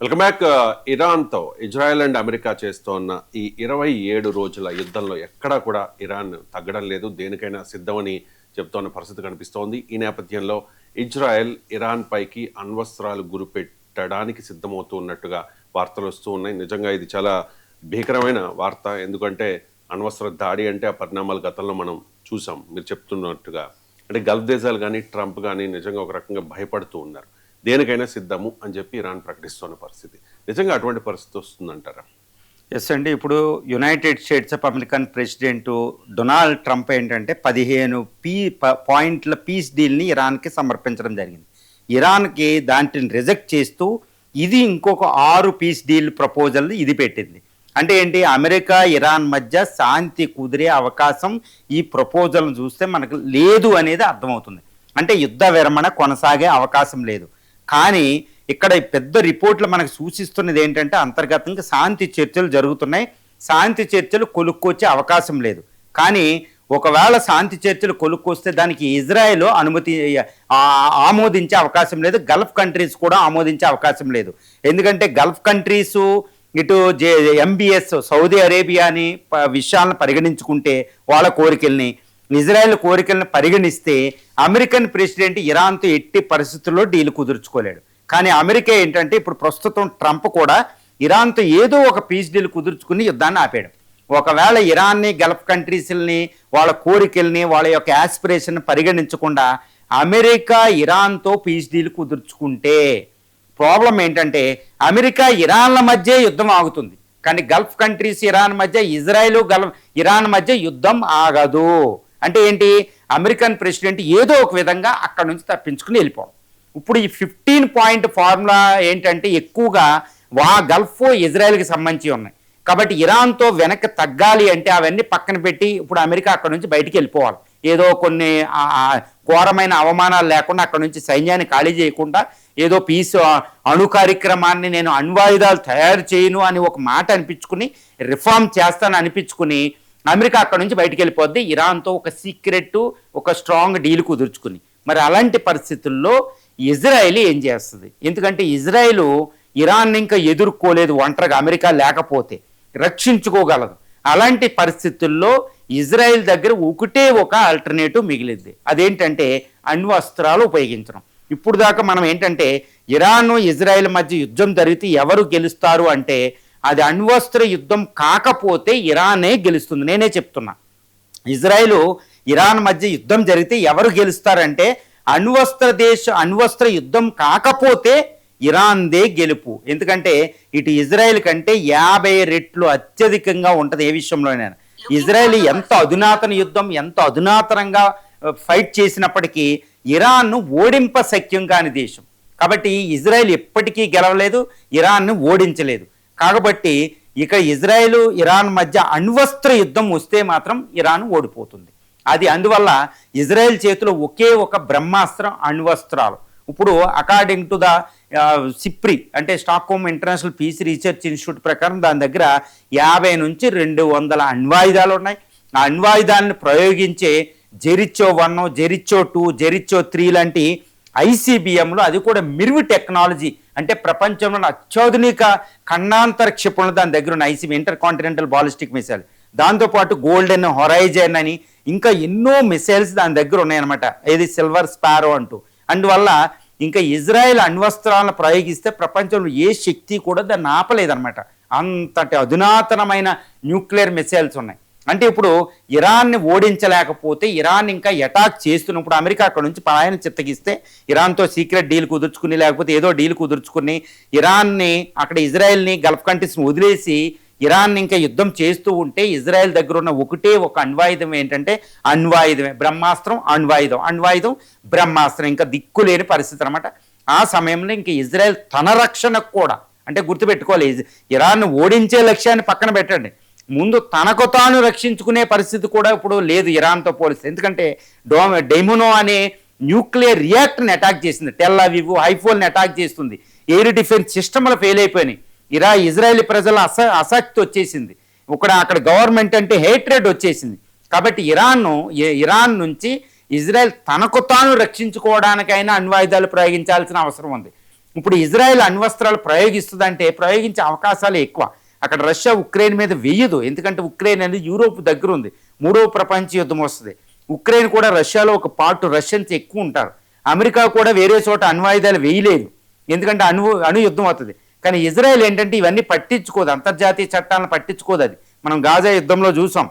Welcome back. ఇరాన్తో Israel and America చేస్తోన్న ఈ 27 రోజుల యుద్ధంలో ఎక్కడా కూడా ఇరాన్ తగ్గడం లేదు, దేనికైనా సిద్ధమని చెప్తోన్న పరిస్థితి కనిపిస్తోంది. ఈ నేపథ్యంలో ఇజ్రాయెల్ ఇరాన్ పైకి అణ్వస్త్రాలు గురిపెట్టడానికి సిద్ధమవుతూ ఉన్నట్టుగా వార్తలు వస్తూ ఉన్నాయి. నిజంగా ఇది చాలా భీకరమైన వార్త, ఎందుకంటే అణ్వస్త్ర దాడి అంటే ఆ పరిణామాలు గతంలో మనం చూసాం. మీరు చెప్తున్నట్టుగా అంటే గల్ఫ్ దేశాలు కానీ ట్రంప్ కానీ నిజంగా ఒక రకంగా భయపడుతూ ఉన్నారు. దేనికైనా సిద్ధము అని చెప్పి ఇరాన్ ప్రకటిస్తున్న పరిస్థితి. నిజంగా అటువంటి పరిస్థితి వస్తుందంటారా? ఎస్ అండి. ఇప్పుడు United states of American president Donald Trump ఏంటంటే 15 పాయింట్ల పీస్ డీల్ని ఇరాన్కి సమర్పించడం జరిగింది. ఇరాన్కి దాంట్ని రిజెక్ట్ చేస్తూ ఇది ఇంకొక 6 పీస్ డీల్ ప్రపోజల్ ఇది పెట్టింది. అంటే ఏంటి, అమెరికా ఇరాన్ మధ్య శాంతి కుదిరే అవకాశం ఈ ప్రపోజల్ని చూస్తే మనకు లేదు అనేది అర్థమవుతుంది. అంటే యుద్ధ విరమణ కొనసాగే అవకాశం లేదు. కానీ ఇక్కడ పెద్ద రిపోర్ట్లు మనకు సూచిస్తున్నది ఏంటంటే అంతర్గతంగా శాంతి చర్చలు జరుగుతున్నాయి, శాంతి చర్చలు కొలుక్కొచ్చే అవకాశం లేదు. కానీ ఒకవేళ శాంతి చర్చలు కొలుక్కొస్తే దానికి ఇజ్రాయెల్ ఆమోదించే అవకాశం లేదు, గల్ఫ్ కంట్రీస్ కూడా ఆమోదించే అవకాశం లేదు. ఎందుకంటే గల్ఫ్ కంట్రీసు ఇటు ఎంబీఎస్ సౌదీ అరేబియాని విషయాలను పరిగణించుకుంటే వాళ్ళ కోరికల్ని, ఇజ్రాయెల్ కోరికలను పరిగణిస్తే అమెరికన్ ప్రెసిడెంట్ ఇరాన్తో ఎట్టి పరిస్థితుల్లో డీల్ కుదుర్చుకోలేడు. కానీ అమెరికా ఏంటంటే ఇప్పుడు ప్రస్తుతం ట్రంప్ కూడా ఇరాన్తో ఏదో ఒక పీస్ డీల్ కుదుర్చుకుని యుద్ధాన్ని ఆపాడు. ఒకవేళ ఇరాన్ని, గల్ఫ్ కంట్రీస్ని, వాళ్ళ కోరికల్ని, వాళ్ళ యొక్క యాస్పిరేషన్ పరిగణించకుండా అమెరికా ఇరాన్తో పీస్ డీల్ కుదుర్చుకుంటే ప్రాబ్లం ఏంటంటే అమెరికా ఇరాన్ల మధ్య యుద్ధం ఆగుతుంది, కానీ గల్ఫ్ కంట్రీస్ ఇరాన్ మధ్య, ఇజ్రాయెల్ ఇరాన్ మధ్య యుద్ధం ఆగదు. అంటే ఏంటి, అమెరికన్ ప్రెసిడెంట్ ఏదో ఒక విధంగా అక్కడ నుంచి తప్పించుకుని వెళ్ళిపోవడం. ఇప్పుడు ఈ 15 పాయింట్ ఫార్ములా ఏంటంటే ఎక్కువగా గల్ఫ్ ఇజ్రాయెల్కి సంబంధించి ఉన్నాయి. కాబట్టి ఇరాన్తో వెనక్కి తగ్గాలి అంటే అవన్నీ పక్కన పెట్టి ఇప్పుడు అమెరికా అక్కడ నుంచి బయటికి వెళ్ళిపోవాలి. ఏదో కొన్ని ఘోరమైన అవమానాలు లేకుండా అక్కడ నుంచి సైన్యాన్ని ఖాళీ చేయకుండా ఏదో పీస్ అణు కార్యక్రమాన్ని నేను అణ్వాయుధాలు తయారు చేయను అని ఒక మాట అనిపించుకుని, రిఫార్మ్ చేస్తాను అనిపించుకుని అమెరికా అక్కడ నుంచి బయటికి వెళ్ళిపోద్ది, ఇరాన్తో ఒక సీక్రెట్ ఒక స్ట్రాంగ్ డీల్ కుదుర్చుకుని. మరి అలాంటి పరిస్థితుల్లో ఇజ్రాయెల్ ఏం చేస్తుంది? ఎందుకంటే ఇజ్రాయెల్ ఇరాన్ ఇంకా ఎదుర్కోలేదు, ఒంటరిగా అమెరికా లేకపోతే రక్షించుకోగలదు. అలాంటి పరిస్థితుల్లో ఇజ్రాయెల్ దగ్గర ఒకటే ఒక ఆల్టర్నేటివ్ మిగిలింది, అదేంటంటే అణ్వస్త్రాలు ఉపయోగించడం. ఇప్పుడు దాకా మనం ఏంటంటే ఇరాన్ ఇజ్రాయెల్ మధ్య యుద్ధం జరిగితే ఎవరు గెలుస్తారు అంటే అది అణ్వస్త్ర యుద్ధం కాకపోతే ఇరానే గెలుస్తుంది. నేనే చెప్తున్నా, ఇజ్రాయెల్ ఇరాన్ మధ్య యుద్ధం జరిగితే ఎవరు గెలుస్తారంటే అణ్వస్త్ర యుద్ధం కాకపోతే ఇరాన్దే గెలుపు. ఎందుకంటే ఇటు ఇజ్రాయెల్ కంటే 50 రెట్లు అత్యధికంగా ఉంటుంది ఏ విషయంలోనైనా. ఇజ్రాయెల్ ఎంత అధునాతన యుద్ధం, ఎంత అధునాతనంగా ఫైట్ చేసినప్పటికీ ఇరాన్ను ఓడింప శక్యం కాని దేశం. కాబట్టి ఇజ్రాయెల్ ఎప్పటికీ గెలవలేదు, ఇరాన్ను ఓడించలేదు. కాబట్టి ఇక ఇజ్రాయెల్ ఇరాన్ మధ్య అణ్వస్త్ర యుద్ధం వస్తే మాత్రం ఇరాన్ ఓడిపోతుంది. అది అందువల్ల ఇజ్రాయెల్ చేతిలో ఒకే ఒక బ్రహ్మాస్త్రం అణ్వస్త్రాలు. ఇప్పుడు అకార్డింగ్ టు ద సిప్రి అంటే Stockholm International Peace Research Institute ప్రకారం దాని దగ్గర 50 నుంచి 200 అణ్వాయుధాలు ఉన్నాయి. ఆ అణ్వాయుధాలను ప్రయోగించే జెరిచ్చో 1, జెరిచ్చో 2, జెరిచ్చో 3 లాంటి ఐసీబీఎంలో, అది కూడా మిర్వ్ టెక్నాలజీ అంటే ప్రపంచంలో అత్యాధునిక ఖండాంతర క్షిపణులు దాని దగ్గర ఉన్న ICB inter continental ballistic missile, దాంతోపాటు గోల్డెన్ హొరైజన్ అని ఇంకా ఎన్నో మిసైల్స్ దాని దగ్గర ఉన్నాయన్నమాట, ఏది సిల్వర్ స్పారో అంటూ. అందువల్ల ఇంకా ఇజ్రాయెల్ అణ్వస్త్రాలను ప్రయోగిస్తే ప్రపంచంలో ఏ శక్తి కూడా దాన్ని ఆపలేదన్నమాట. అంతటి అధునాతనమైన న్యూక్లియర్ మిసైల్స్ ఉన్నాయి. అంటే ఇప్పుడు ఇరాన్ని ఓడించలేకపోతే ఇరాన్ ఇంకా అటాక్ చేస్తున్నప్పుడు అమెరికా అక్కడ నుంచి పలాయన చిత్తగిస్తే ఇరాన్తో సీక్రెట్ డీల్ కుదుర్చుకుని, లేకపోతే ఏదో డీల్ కుదుర్చుకుని ఇరాన్ని అక్కడ ఇజ్రాయెల్ని గల్ఫ్ కంట్రీస్ని వదిలేసి ఇరాన్ ఇంకా యుద్ధం చేస్తూ ఉంటే ఇజ్రాయెల్ దగ్గర ఉన్న ఒకటే ఒక అణ్వాయుధం ఏంటంటే అణ్వాయుధమే, బ్రహ్మాస్త్రం అణ్వాయుధం బ్రహ్మాస్త్రం, ఇంకా దిక్కులేని పరిస్థితి అనమాట. ఆ సమయంలో ఇంకా ఇజ్రాయెల్ తన రక్షణకు కూడా, అంటే గుర్తుపెట్టుకోవాలి, ఇరాన్ను ఓడించే లక్ష్యాన్ని పక్కన పెట్టండి, ముందు తనకు తాను రక్షించుకునే పరిస్థితి కూడా ఇప్పుడు లేదు ఇరాన్తో పోలిస్తే. ఎందుకంటే డెమోనో అనే న్యూక్లియర్ రియాక్టర్ని అటాక్ చేసింది, టెల్ అవీవ్, హైఫోల్ని అటాక్ చేస్తుంది, ఎయిర్ డిఫెన్స్ సిస్టమ్లు ఫెయిల్ అయిపోయినాయి, ఇజ్రాయెల్ ప్రజల ఆసక్తి వచ్చేసింది, అక్కడ గవర్నమెంట్ అంటే హేట్రెడ్ వచ్చేసింది. కాబట్టి ఇరాన్ నుంచి ఇజ్రాయెల్ తనకు తాను రక్షించుకోవడానికైనా అణ్వాయుధాలు ప్రయోగించాల్సిన అవసరం ఉంది. ఇప్పుడు ఇజ్రాయెల్ అణ్వస్త్రాలు ప్రయోగిస్తుందంటే ప్రయోగించే అవకాశాలు ఎక్కువ. అక్కడ రష్యా ఉక్రెయిన్ మీద వెయ్యదు, ఎందుకంటే ఉక్రెయిన్ అనేది యూరోప్ దగ్గర ఉంది, 3వ ప్రపంచ యుద్ధం వస్తుంది. ఉక్రెయిన్ కూడా రష్యాలో ఒక పార్ట్ రష్యన్స్ ఎక్కువ ఉంటారు. అమెరికా కూడా వేరే చోట అణ్వాయుధాలు వేయలేదు, ఎందుకంటే అణు యుద్ధం అవుతుంది. కానీ ఇజ్రాయెల్ ఏంటంటే ఇవన్నీ పట్టించుకోదు, అంతర్జాతీయ చట్టాలను పట్టించుకోదు. అది మనం గాజా యుద్ధంలో చూసాం.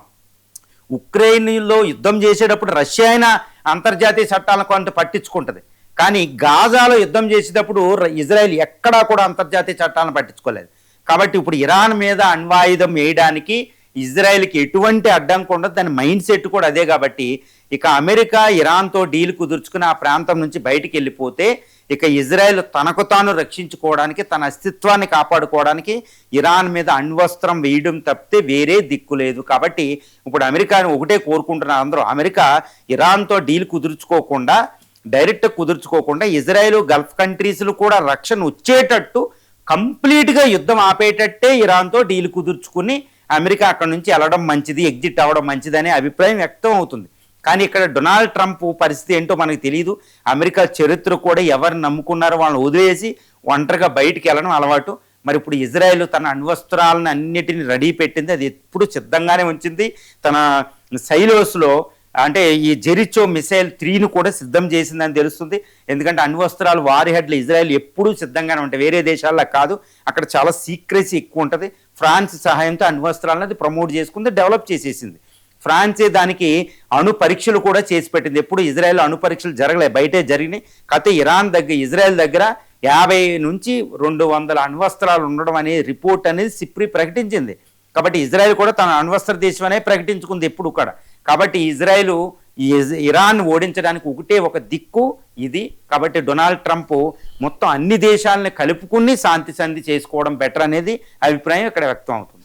ఉక్రెయిన్లో యుద్ధం చేసేటప్పుడు రష్యా అయినా అంతర్జాతీయ చట్టాలను కొంత పట్టించుకుంటుంది, కానీ గాజాలో యుద్ధం చేసేటప్పుడు ఇజ్రాయెల్ ఎక్కడా కూడా అంతర్జాతీయ చట్టాలను పట్టించుకోలేదు. కాబట్టి ఇప్పుడు ఇరాన్ మీద అణ్వాయుధం వేయడానికి ఇజ్రాయెల్కి ఎటువంటి అడ్డంకి ఉండదు, దాని మైండ్ సెట్ కూడా అదే. కాబట్టి ఇక అమెరికా ఇరాన్తో డీల్ కుదుర్చుకుని ఆ ప్రాంతం నుంచి బయటికి వెళ్ళిపోతే ఇక ఇజ్రాయెల్ తనకు తాను రక్షించుకోవడానికి, తన అస్తిత్వాన్ని కాపాడుకోవడానికి ఇరాన్ మీద అణ్వస్త్రం వేయడం తప్పితే వేరే దిక్కు లేదు. కాబట్టి ఇప్పుడు అమెరికాని ఒకటే కోరుకుంటున్నారు అందరూ, అమెరికా ఇరాన్తో డీల్ డైరెక్ట్ కుదుర్చుకోకుండా ఇజ్రాయెల్ గల్ఫ్ కంట్రీస్లు కూడా రక్షణ వచ్చేటట్టు కంప్లీట్గా యుద్ధం ఆపేటట్టే ఇరాన్తో డీల్ కుదుర్చుకుని అమెరికా అక్కడ నుంచి వెళ్ళడం మంచిది, ఎగ్జిట్ అవ్వడం మంచిది అనే అభిప్రాయం వ్యక్తం అవుతుంది. కానీ ఇక్కడ డొనాల్డ్ ట్రంప్ పరిస్థితి ఏంటో మనకు తెలియదు. అమెరికా చరిత్ర కూడా ఎవరు నమ్ముకున్నారో వాళ్ళని వదిలేసి ఒంటరిగా బయటికి వెళ్ళడం అలవాటు. మరి ఇప్పుడు ఇజ్రాయెల్ తన అణ్వస్త్రాలను అన్నిటిని రెడీ పెట్టింది, అది ఎప్పుడు సిద్ధంగానే ఉంచింది. తన సైలోస్లో అంటే ఈ జెరిచో మిసైల్ 3ను కూడా సిద్ధం చేసిందని తెలుస్తుంది. ఎందుకంటే అణ్వస్త్రాలు వారి హెడ్లు ఇజ్రాయెల్ ఎప్పుడూ సిద్ధంగానే ఉంటాయి, వేరే దేశాల్లో కాదు. అక్కడ చాలా సీక్రెసీ ఎక్కువ ఉంటుంది. ఫ్రాన్స్ సహాయంతో అణ్వస్త్రాలను అది ప్రమోట్ చేసుకుంది, డెవలప్ చేసేసింది. ఫ్రాన్సే దానికి అణు పరీక్షలు కూడా చేసి పెట్టింది. ఎప్పుడు ఇజ్రాయెల్ అణు పరీక్షలు జరగలేదు, బయటే జరిగినాయి. కాకపోతే ఇజ్రాయెల్ దగ్గర 50 నుంచి 200 అణ్వస్త్రాలు ఉండడం అనే రిపోర్ట్ అనేది సిప్రి ప్రకటించింది. కాబట్టి ఇజ్రాయెల్ కూడా తన అణ్వస్త్ర దేశం అనే ప్రకటించుకుంది ఎప్పుడు కూడా. కాబట్టి ఇరాన్ ఓడించడానికి ఒకటే ఒక దిక్కు ఇది. కాబట్టి డొనాల్డ్ ట్రంప్ మొత్తం అన్ని దేశాలను కలుపుకుని శాంతి సంధి చేసుకోవడం బెటర్ అనేది అభిప్రాయం ఇక్కడ వ్యక్తం అవుతుంది.